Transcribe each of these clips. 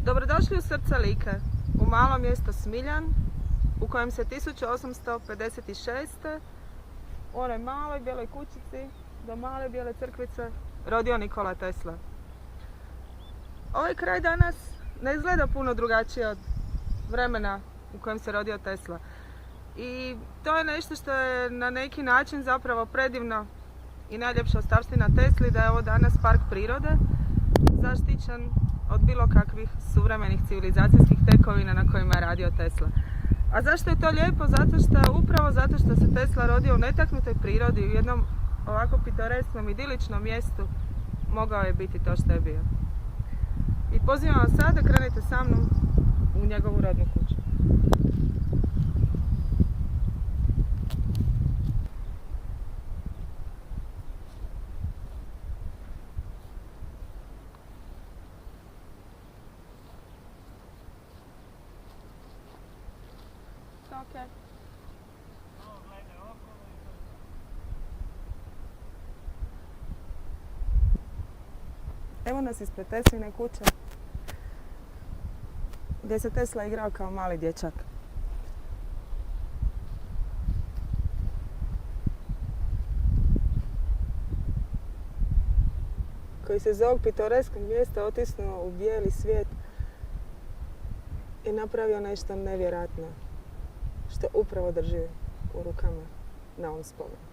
Dobrodošli u srce Like, u malo mjesto Smiljan, u kojem se 1856. u onoj maloj bijeloj kućici do male bijele crkvice rodio Nikola Tesla. Ovaj kraj danas ne izgleda puno drugačije od vremena u kojem se rodio Tesla. I to je nešto što je na neki način zapravo predivno i najljepša ostavština Tesli, da je ovo danas park prirode, zaštićen od bilo kakvih suvremenih civilizacijskih tekovina na kojima je radio Tesla. A zašto je to lijepo? Upravo zato što se Tesla rodio u netaknutoj prirodi, u jednom ovako pitoresknom, idiličnom mjestu, mogao je biti to što je bio. I pozivam vas sad da krenete sa mnom u njegovu rodnu kuću. Okay. Evo nas ispred Tesline kuće, gdje se Tesla igrao kao mali dječak. Koji se iz ovog pitoreskog mjesta otisnuo u bijeli svijet i napravio nešto nevjerojatno, što upravo drži u rukama na ovom spomeniku.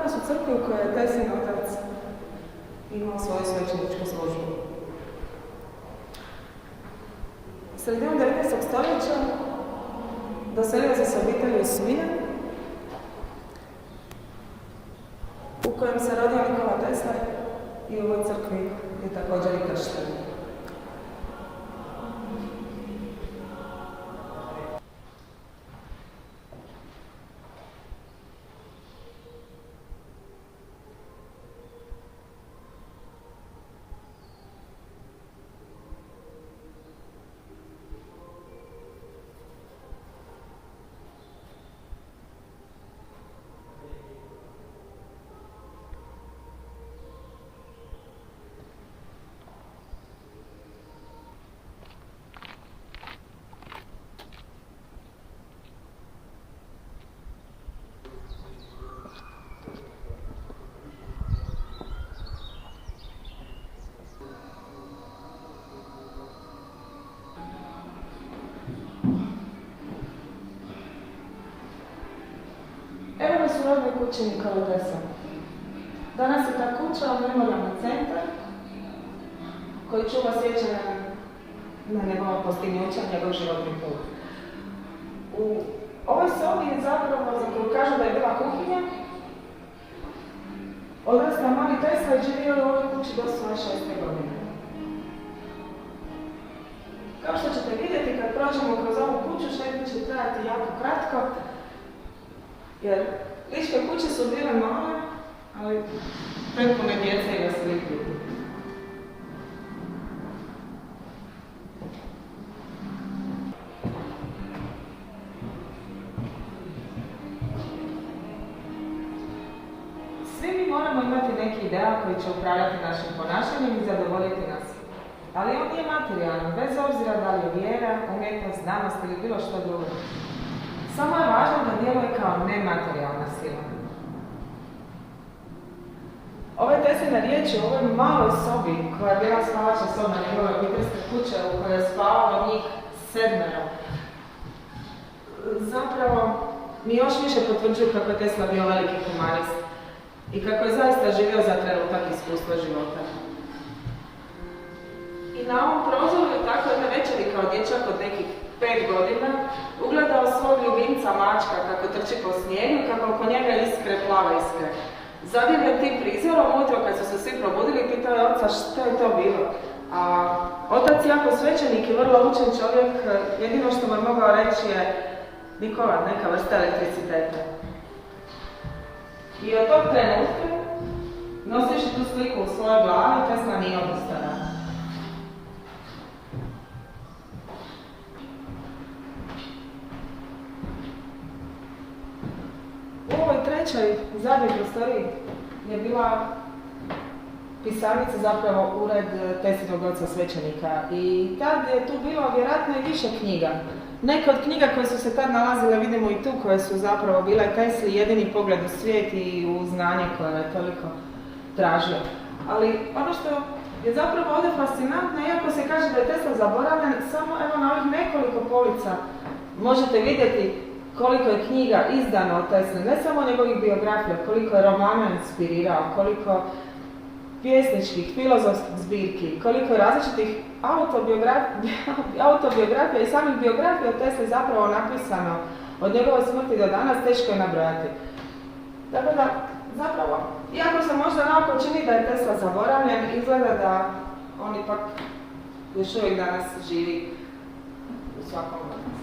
U crkvi u kojoj je Teslin otac imao svoju svećeničku službu. Sredinom 19. stoljeća doselio se s obitelji u Smiljan, u kojem se rodio Nikola Tesla i u ovoj crkvi je također i kršten. Evo nas u rodnoj kući Nikola Tesla. Danas je ta kuća memorijalni centar koji čuva sjećanja na njegova postignuća, njegov životni put. U ovoj sobi je zapravo, za koju kažu da je bila kuhinja, odrastao mali Tesla i živio u ovoj kući do svoje 6. godine. Kao što ćete vidjeti kad prođemo kroz ovu kuću, šetnja će trajati jako kratko, jer ličke kuće su bile male, ali prepune djece i veselih ljudi. Svi mi moramo imati neki ideal koji će upravljati našim ponašanjem i zadovoljiti nas. Ali on nije materijalan, bez obzira da li je vjera, umjetnost, znanost ili bilo što drugo. Samo je važno da djeluje kao nematerijalna sila. Ove Tesline riječi u ovoj maloj sobi, koja je bila spavača soba njegove obiteljske kuće u kojoj je spavalo njih 7, zapravo mi još više potvrđuju kako je Tesla bio veliki humanist i kako je zaista živio za trenutak iskustva života. I na ovom prozoru je tako jedne večeri kao dječak od nekih 5 godina ugledao svog ljubimca mačka kako trči po snijegu, kako oko njega iskre, plave iskre. Zadivljen tim prizorom, ujutro kad su se svi probudili, pitao je oca šta je to bilo. A otac jako svećenik i vrlo učen čovjek, jedino što mu je mogao reći je Nikola, neka vrsta elektriciteta. I od tog trenutka, nosiš tu sliku u svojoj glavi, Tesla nije odustala. U ovoj trećoj, zadnjoj prostoriji je bila pisarnica, zapravo ured Teslinog oca svećenika. I tad je tu bilo vjerojatno i više knjiga. Neke od knjiga koje su se tad nalazile, vidimo i tu, koje su zapravo bile Tesli jedini pogled u svijet i u znanje koje je toliko tražio. Ali ono što je zapravo ovdje fascinantno, iako se kaže da je Tesla zaboravljen, samo evo na ovih nekoliko polica možete vidjeti koliko je knjiga izdano od Tesla, ne samo njegovih biografija, koliko je romana inspirirao, koliko pjesničkih, filozofskih zbirki, koliko je različitih autobiografija i samih biografija Tesla zapravo napisano od njegove smrti do danas, teško je nabrojati. Tako da, zapravo, iako se možda naoko čini da je Tesla zaboravljen, izgleda da on ipak još uvijek danas živi u svakom od nas.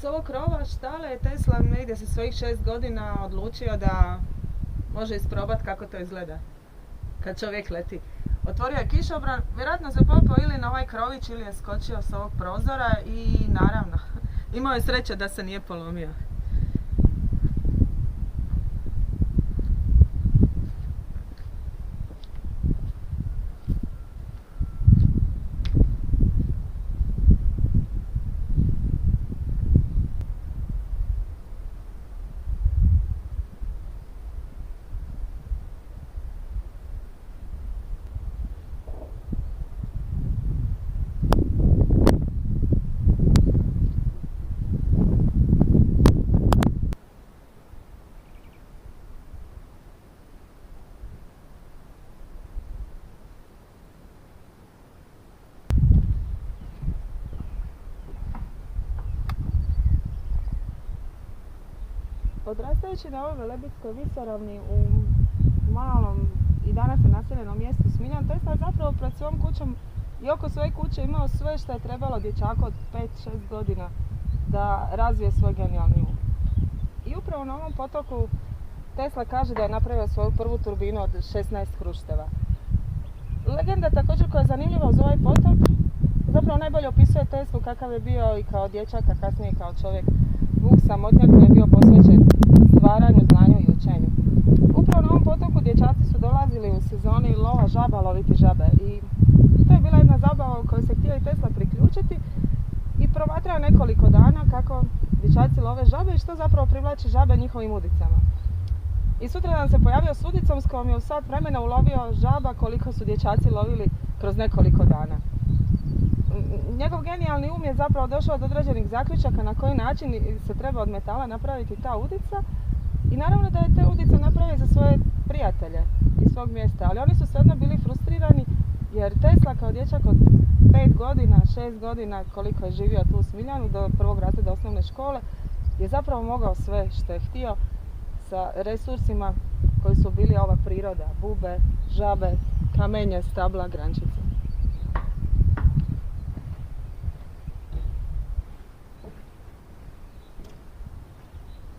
S ovog krova štale je Tesla negdje sa svojih 6 godina odlučio da može isprobati kako to izgleda kad čovjek leti. Otvorio je kišobran, vjerojatno se popao ili na ovaj krović ili je skočio s ovog prozora i naravno, imao je sreće da se nije polomio. Odrastajući na ovoj Velebitskoj visoravni u malom i danas naseljenom mjestu Smiljan, Tesla je zapravo pred svojom kućom i oko svoje kuće imao sve što je trebalo dječaku od 5-6 godina da razvije svoj genijalni um. I upravo na ovom potoku Tesla kaže da je napravio svoju prvu turbinu od 16 hrušteva. Legenda također koja je zanimljiva uz ovaj potok zapravo najbolje opisuje Teslu kakav je bio i kao dječak, a kasnije kao čovjek. Vuk samotnjak koji je bio posvećen stvaranju, znanju i učenju. Upravo na ovom potoku dječaci su dolazili u sezoni lova žaba loviti žabe i to je bila jedna zabava u kojoj se htio i Tesla priključiti i promatrao nekoliko dana kako dječaci love žabe i što zapravo privlači žabe njihovim udicama. I sutradan se pojavio s udicom s kojom je u sat vremena ulovio žaba koliko su dječaci lovili kroz nekoliko dana. Njegov genijalni um je zapravo došao do određenih zaključaka na koji način se treba od metala napraviti ta udica I naravno da je te udice napravio za svoje prijatelje iz svog mjesta, ali oni su svejedno bili frustrirani jer Tesla kao dječak od 5 godina, 6 godina koliko je živio tu u Smiljanu do prvog razreda osnovne škole je zapravo mogao sve što je htio sa resursima koji su bili ova priroda, bube, žabe, kamenje, stabla, grančice.